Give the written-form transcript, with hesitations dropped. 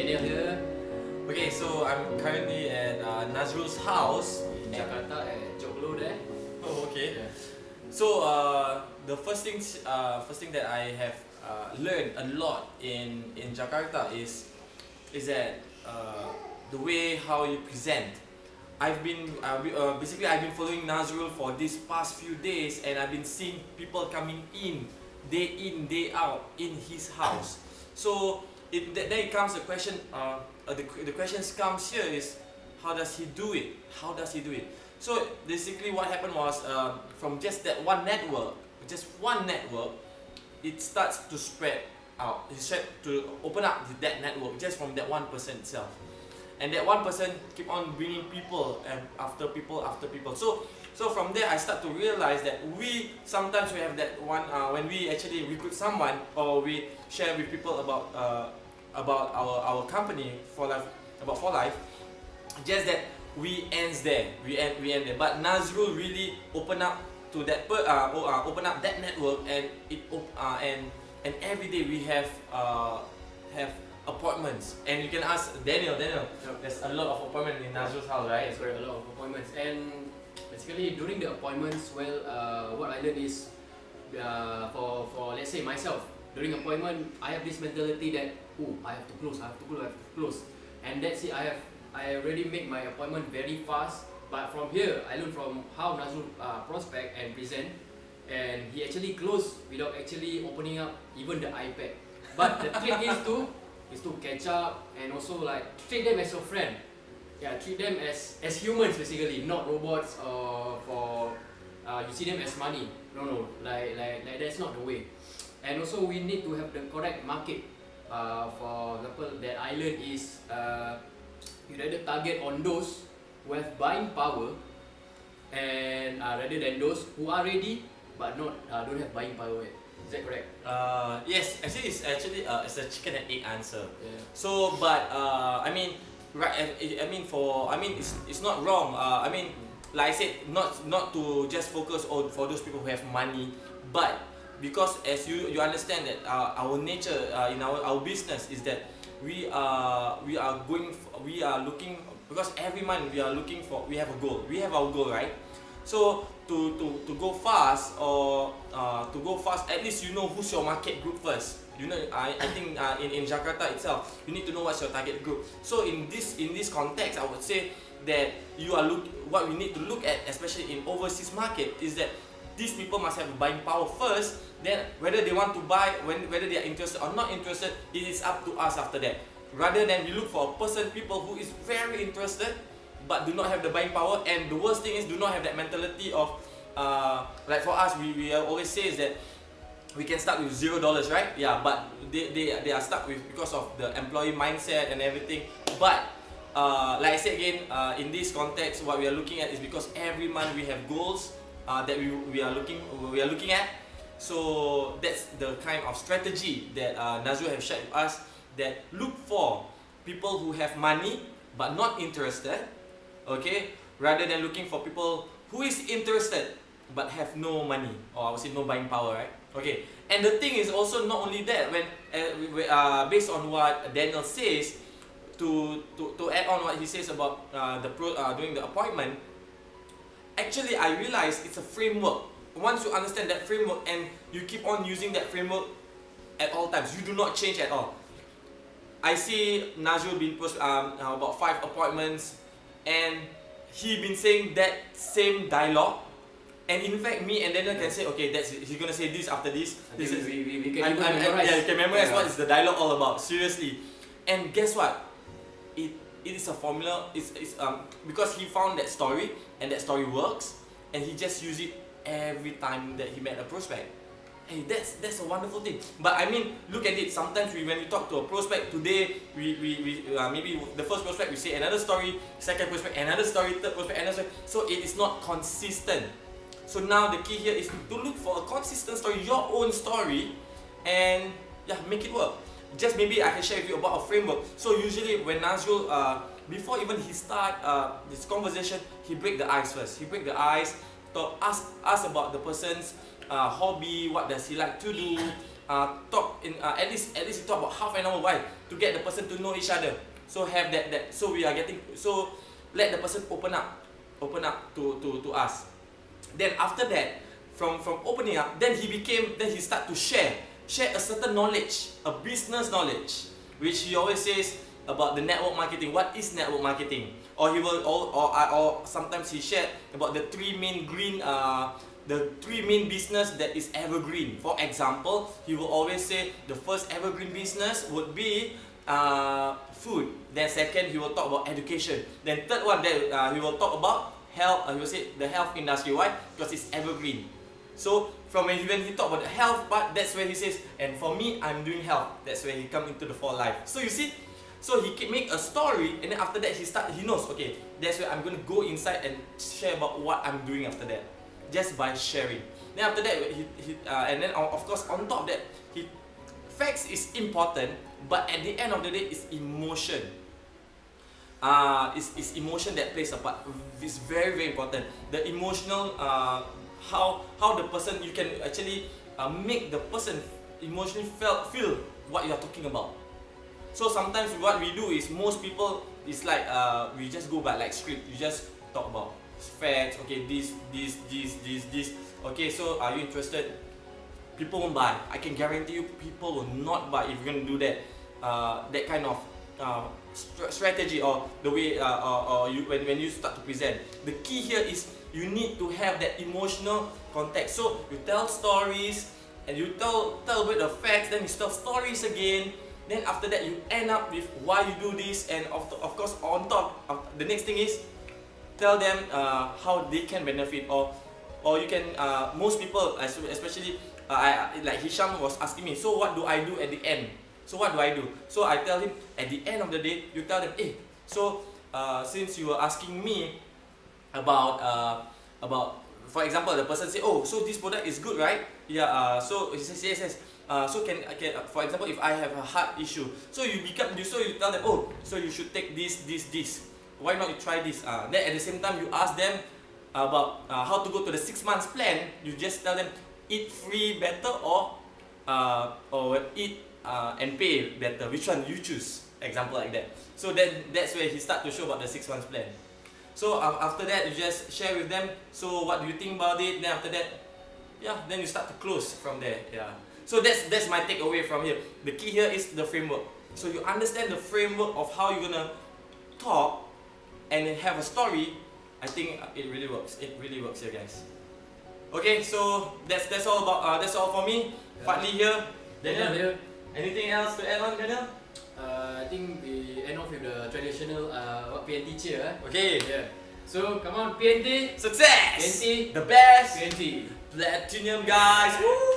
Daniel here Okay, so I'm currently at Nadzrul's house in Jakarta at Joglo there. Oh, okay. Yeah. So the first thing that I have learned a lot in Jakarta is that the way how you present. Basically I've been following Nadzrul for these past few days, and I've been seeing people coming in day out in his house. So then it comes the question. The questions comes here is, how does he do it? How does he do it? So basically what happened was, from just that one network, it starts to spread out. It starts to open up that network just from that one person itself. And that one person keep on bringing people and after people. So from there I start to realize that we sometimes we have that one when we actually recruit someone or we share with people about our company for life, just that we end there. But Nadzrul really open up to that open up that network, and and every day we have appointments. And you can ask Daniel. There's a lot of appointments in Nadzrul's house, right? Yes, correct, a lot of appointments. And basically during the appointments, what I learned is, for let's say myself, during appointment, I have this mentality that, I have to close. And that's it, I already make my appointment very fast. But from here, I learn from how Nadzrul prospect and present, and he actually closed without actually opening up even the iPad. But the trick is to catch up and also like treat them as your friend. Yeah, treat them as humans basically, not robots or for you see them as money. No, like that's not the way. And also we need to have the correct market. For example, that I learned is you rather target on those who have buying power, and rather than those who are ready but not don't have buying power yet. Is that correct? Yes, actually it's a chicken and egg answer. Yeah. So, but I mean, right? It's not wrong. Like I said, not to just focus on for those people who have money, but because as you understand that our nature in our business is that we are looking, because every month we have a goal. We have our goal, right? So to go fast, at least you know who's your market group first. You know, I think in Jakarta itself, you need to know what's your target group. So in this context, I would say that what we need to look at, especially in overseas market, is that these people must have buying power first. Then whether they want to buy, whether they are interested or not interested, it is up to us after that. Rather than we look for people who is very interested but do not have the buying power. And the worst thing is, do not have that mentality of like for us, we always say is that we can start with $0, right? Yeah, but they are stuck with because of the employee mindset and everything. But like I said again, in this context, what we are looking at is because every month we have goals that we are looking at. So that's the kind of strategy that Nadzrul have shared with us, that look for people who have money but not interested, okay, rather than looking for people who is interested but have no money, or I would say no buying power, right? Okay, and the thing is also not only that, when based on what Daniel says, to add on what he says about doing the appointment, actually I realized it's a framework. Once you understand that framework and you keep on using that framework at all times, you do not change at all. I see Nadzrul been about 5 appointments, and he been saying that same dialogue. And in fact, me and Daniel can say, okay, he's gonna say this after this. We can Yeah, you can memorize what is the dialogue all about. Seriously. And guess what? It is a formula. It's because he found that story, and that story works, and he just use it every time that he met a prospect. Hey, that's a wonderful thing. But I mean, look at it. Sometimes when we talk to a prospect today, we maybe the first prospect we say another story, second prospect another story, third prospect another story. So it is not consistent. So now the key here is to look for a consistent story, your own story, and yeah, make it work. Just maybe I can share with you about a framework. So usually when Nadzrul, before even he start this conversation, he break the ice first. He break the ice, to ask about the person's hobby, what does he like to do, talk in at least you talk about half an hour. Why? To get the person to know each other. So have that so we are getting, so let the person open up to us. Then after that, from opening up, then he start to share a certain knowledge, a business knowledge, which he always says about the network marketing. What is network marketing? Or he will, or sometimes he shared about the three main business that is evergreen. For example, he will always say the first evergreen business would be food. Then second, he will talk about education. Then third one, that he will talk about health. He will say the health industry. Why? Because it's evergreen. So from when he talk about the health part, that's where he says, and for me, I'm doing health. That's where he come into the for life. So you see, so he can make a story, and then after that he knows, okay, that's where I'm going to go inside and share about what I'm doing after that, just by sharing. Then after that, and then of course on top of that, facts is important, but at the end of the day, it's emotion. It's emotion that plays a part. It's very, very important. The emotional, how the person, you can actually make the person emotionally feel what you are talking about. So sometimes what we do is, most people, it's like we just go by like script. You just talk about facts. Okay, this. Okay, so are you interested? People won't buy. I can guarantee you, people will not buy if you're gonna do that. That kind of strategy, or the way, or you, when you start to present. The key here is you need to have that emotional context. So you tell stories, and you tell a bit of facts, then you tell stories again. Then after that, you end up with why you do this, and of course on top, the next thing is tell them how they can benefit, or you can, most people, especially like Hisham was asking me, so what do I do at the end? So what do I do? So I tell him, at the end of the day, you tell them, hey, so since you were asking me about, for example, the person say, oh, so this product is good, right? Yeah. So he says yes. So can for example, if I have a heart issue, so you tell them, oh, so you should take this. Why not you try this? Then at the same time, you ask them about how to go to the 6 months plan. You just tell them, eat free better, or eat and pay better. Which one you choose? Example like that. So then that's where he start to show about the 6 months plan. So after that, you just share with them. So what do you think about it? Then after that, yeah, then you start to close from there. Yeah. So that's my takeaway from here. The key here is the framework. So you understand the framework of how you're gonna talk and have a story. I think it really works. It really works here, guys. Okay, so that's all about that's all for me. Yeah. Fadhli here. Daniel here. Anything else to add on, Daniel? I think we end off with the traditional PNT cheer. Okay. Yeah. So come on, PNT. Success. PNT. The best. PNT. Platinum, guys. Woo.